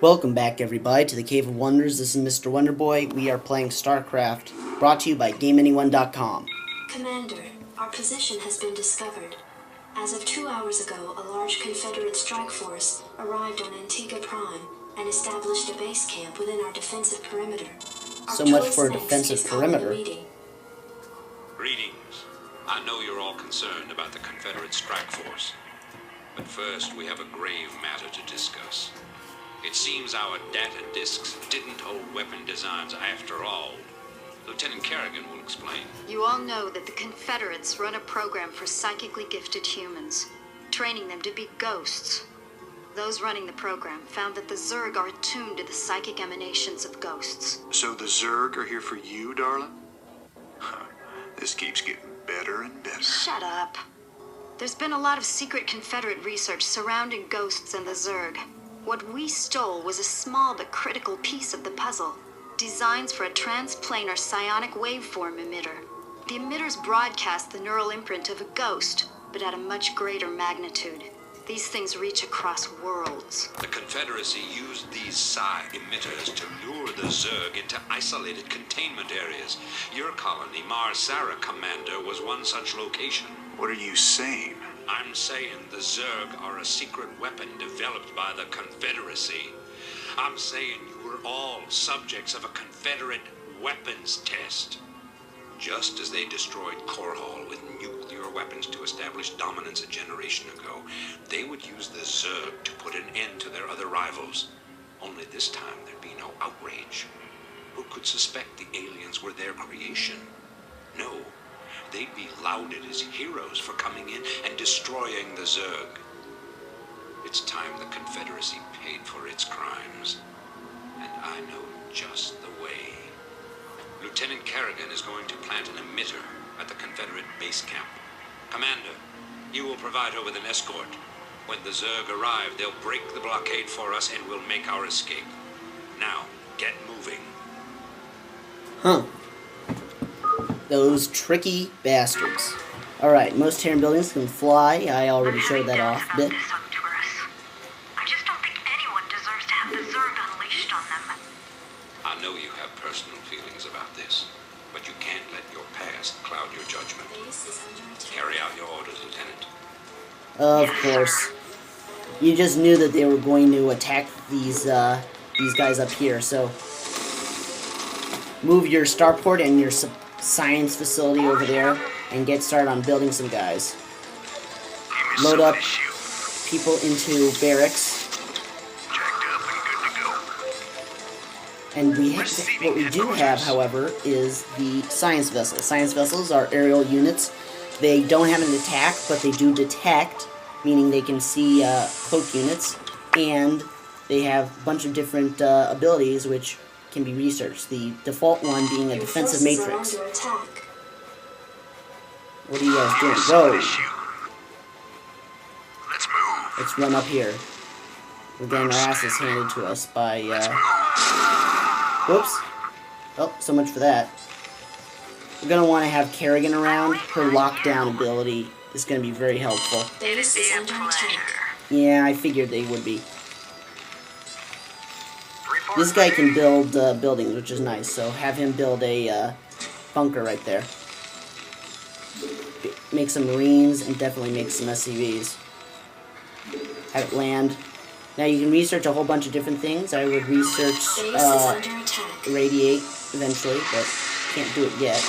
Welcome back, everybody, to the Cave of Wonders. This is Mr. Wonderboy. We are playing Starcraft, brought to you by GameAnyone.com. Commander, our position has been discovered. As of 2 hours ago, a large Confederate strike force arrived on Antigua Prime and established a base camp within our defensive perimeter. So much for a defensive perimeter. Greetings. I know you're all concerned about the Confederate strike force. But first, we have a grave matter to discuss. It seems our data disks didn't hold weapon designs after all. Lieutenant Kerrigan will explain. You all know that the Confederates run a program for psychically gifted humans, training them to be ghosts. Those running the program found that the Zerg are attuned to the psychic emanations of ghosts. So the Zerg are here for you, darling? This keeps getting better and better. Shut up. There's been a lot of secret Confederate research surrounding ghosts and the Zerg. What we stole was a small but critical piece of the puzzle. Designs for a transplanar psionic waveform emitter. The emitters broadcast the neural imprint of a ghost, but at a much greater magnitude. These things reach across worlds. The Confederacy used these psi emitters to lure the Zerg into isolated containment areas. Your colony, Mars Sara Commander, was one such location. What are you saying? I'm saying the Zerg are a secret weapon developed by the Confederacy. I'm saying you were all subjects of a Confederate weapons test. Just as they destroyed Korhal with nuclear weapons to establish dominance a generation ago, they would use the Zerg to put an end to their other rivals. Only this time there'd be no outrage. Who could suspect the aliens were their creation? No. They'd be lauded as heroes for coming in and destroying the Zerg. It's time the Confederacy paid for its crimes. And I know just the way. Lieutenant Kerrigan is going to plant an emitter at the Confederate base camp. Commander, you will provide her with an escort. When the Zerg arrive, they'll break the blockade for us and we'll make our escape. Now, get moving. Huh. Those tricky bastards. Alright, most Terran buildings can fly. I already showed that off a bit. I just don't think anyone deserves to have the Zerg unleashed on them. I know you have personal feelings about this, but you can't let your past cloud your judgment. Carry out your orders, Lieutenant. Of course. You just knew that they were going to attack these guys up here, so move your starport and your science facility over there and get started on building some guys. Load up people into barracks. And what we do have, however, is the science vessels. Science vessels are aerial units. They don't have an attack, but they do detect, meaning they can see cloak units, and they have a bunch of different abilities which can be researched. The default one being a defensive matrix. What are you guys doing? Go! Let's move. Let's run up here. We're getting our asses handed to us by, whoops. Oh, so much for that. We're going to want to have Kerrigan around. Her lockdown ability is going to be very helpful. Base is under attack. Yeah, I figured they would be. This guy can build buildings, which is nice, so have him build a bunker right there. Make some Marines, and definitely make some SCVs. Have it land. Now you can research a whole bunch of different things. I would research Radiate eventually, but can't do it yet.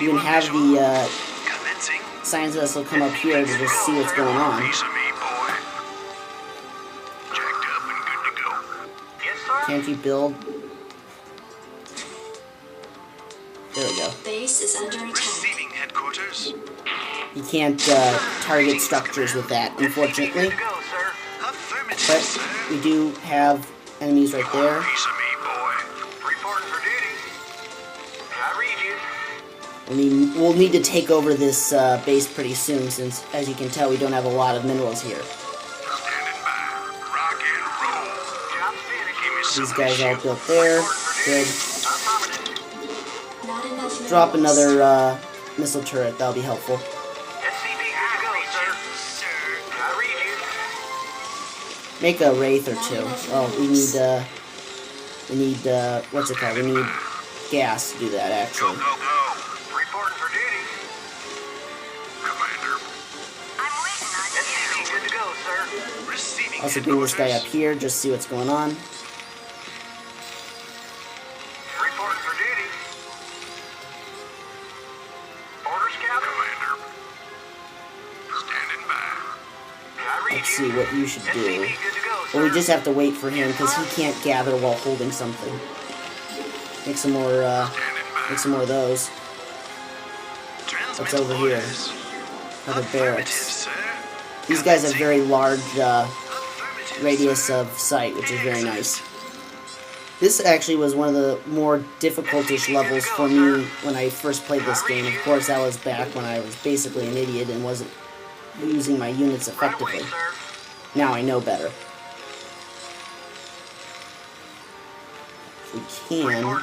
You can have the science vessel come up here to just see what's going on. Can't you build? There we go. Base is under attack. Receiving headquarters. You can't target structures with that, unfortunately. But we do have enemies right there. We'll need to take over this base pretty soon, since, as you can tell, we don't have a lot of minerals here. These guys all built there. Good. Drop another missile turret. That'll be helpful. Make a wraith or two. Oh, we need, what's it called? We need gas to do that, actually. Go, go, go. Reporting for duty. Commander. I'm waiting on you. SCV good to go, sir. Receiving Also bring this guy up here, just see what's going on. Reporting for duty. Orders, Captain. Commander. Standing by. I read Let's you. see what you should do. SCV good to go, sir. Well, we just have to wait for him, because he can't gather while holding something. Make some more of those. What's over here? Another barracks. These guys have very large radius of sight, which is very nice. This actually was one of the more difficult-ish levels for me when I first played this game. Of course, that was back when I was basically an idiot and wasn't using my units effectively. Now I know better. We can,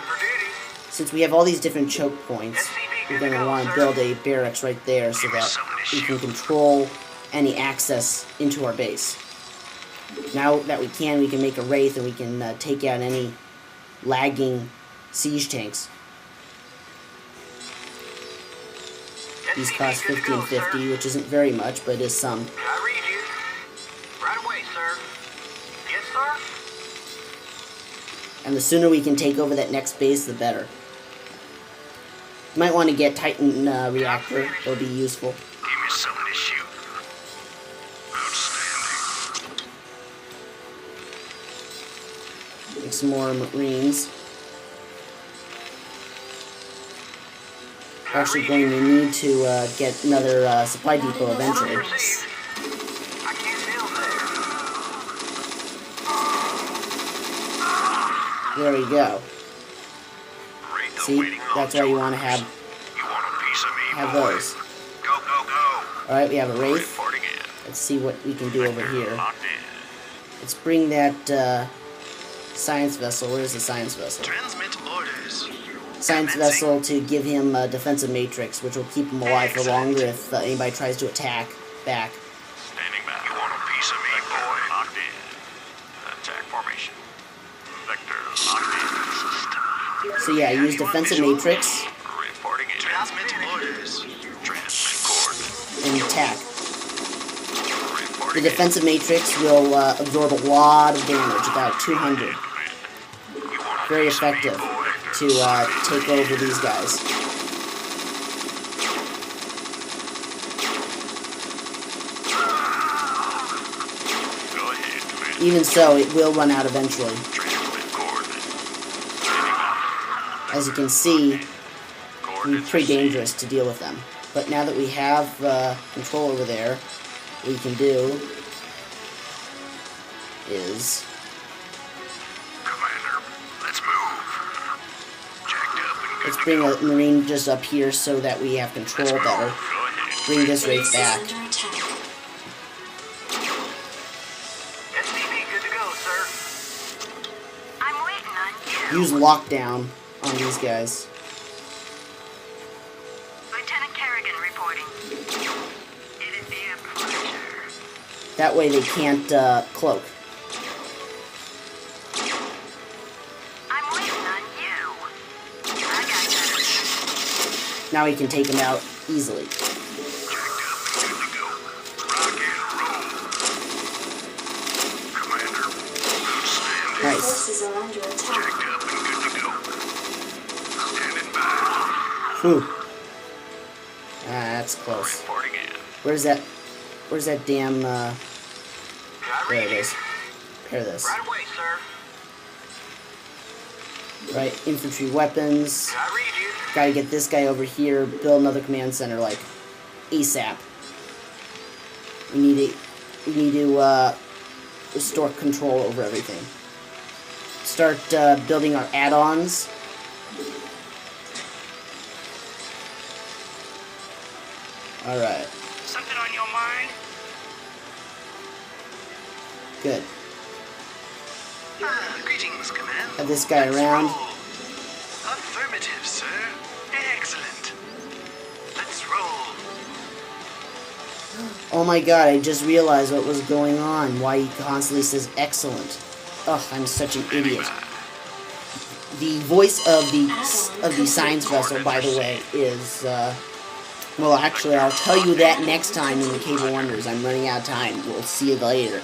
since we have all these different choke points, we're going to want to build a barracks right there so that we can control any access into our base. Now that we can make a wraith and we can take out any lagging siege tanks. These cost 1550, which isn't very much, but is some. I read you. Right away, sir. Yes, sir. And the sooner we can take over that next base, the better. You might want to get Titan reactor. It'll be useful. Give me something to shoot. Outstanding. Make some more Marines. We're actually going to need to get another supply depot eventually. I can't tell there. There we go. Rate the See, waiting that's on why you want to orders. have You want a piece of me, boy? those. Go, go, go. Alright, we have a wraith. Reporting in. Let's see what we can do over here. Locked in. Let's bring that science vessel. Where's the science vessel? Transmit orders. Science vessel to give him a defensive matrix, which will keep him alive for longer if anybody tries to attack back. Standing by. You want a piece of me, boy? Locked in. Attack formation. Vector locked in. So yeah, use defensive matrix Reporting in. Transmit orders. Transmit coordinates. and attack. The Reporting defensive matrix will absorb a lot of damage, about 200. in. You want a Very piece of me, effective boy? to take over these guys. Go ahead, Commander. Even so, it will run out eventually. Transmit coordinates. As you can see, it's Coordinates pretty received. dangerous to deal with them. But now that we have control over there, what we can do is Commander, let's move. Jacked up and good let's to bring go. a Marine just up here so that we have control Let's move. better. Go ahead. Bring this Base wraith is back. under attack. SCV good to go, sir. I'm waiting on you. Use lockdown on these guys. Lieutenant Kerrigan reporting. It'd be a pleasure. That way they can't cloak. I'm waiting on you. I got this. Now we can take them out easily. Jacked up and good to go. Rock and roll. Commander, outstanding. Nice. Forces are under attack. Jacked up and good to go. Standing by. Whew. That's close. Reporting in. Where's that damn, I there read it you. is. Repair this. Right away, sir. Right, infantry weapons. I read you. Gotta get this guy over here, build another command center, like, ASAP. We need to restore control over everything. Start building our add-ons. Alright, Something on your mind? good. Greetings, Command. Have this guy around. Affirmative, sir. Excellent. Let's roll. Oh my god, I just realized what was going on. Why he constantly says excellent. Ugh, I'm such an idiot. The voice of the science vessel, by the way, is, well, actually, I'll tell you that next time in the Cable Wonders. I'm running out of time. We'll see you later.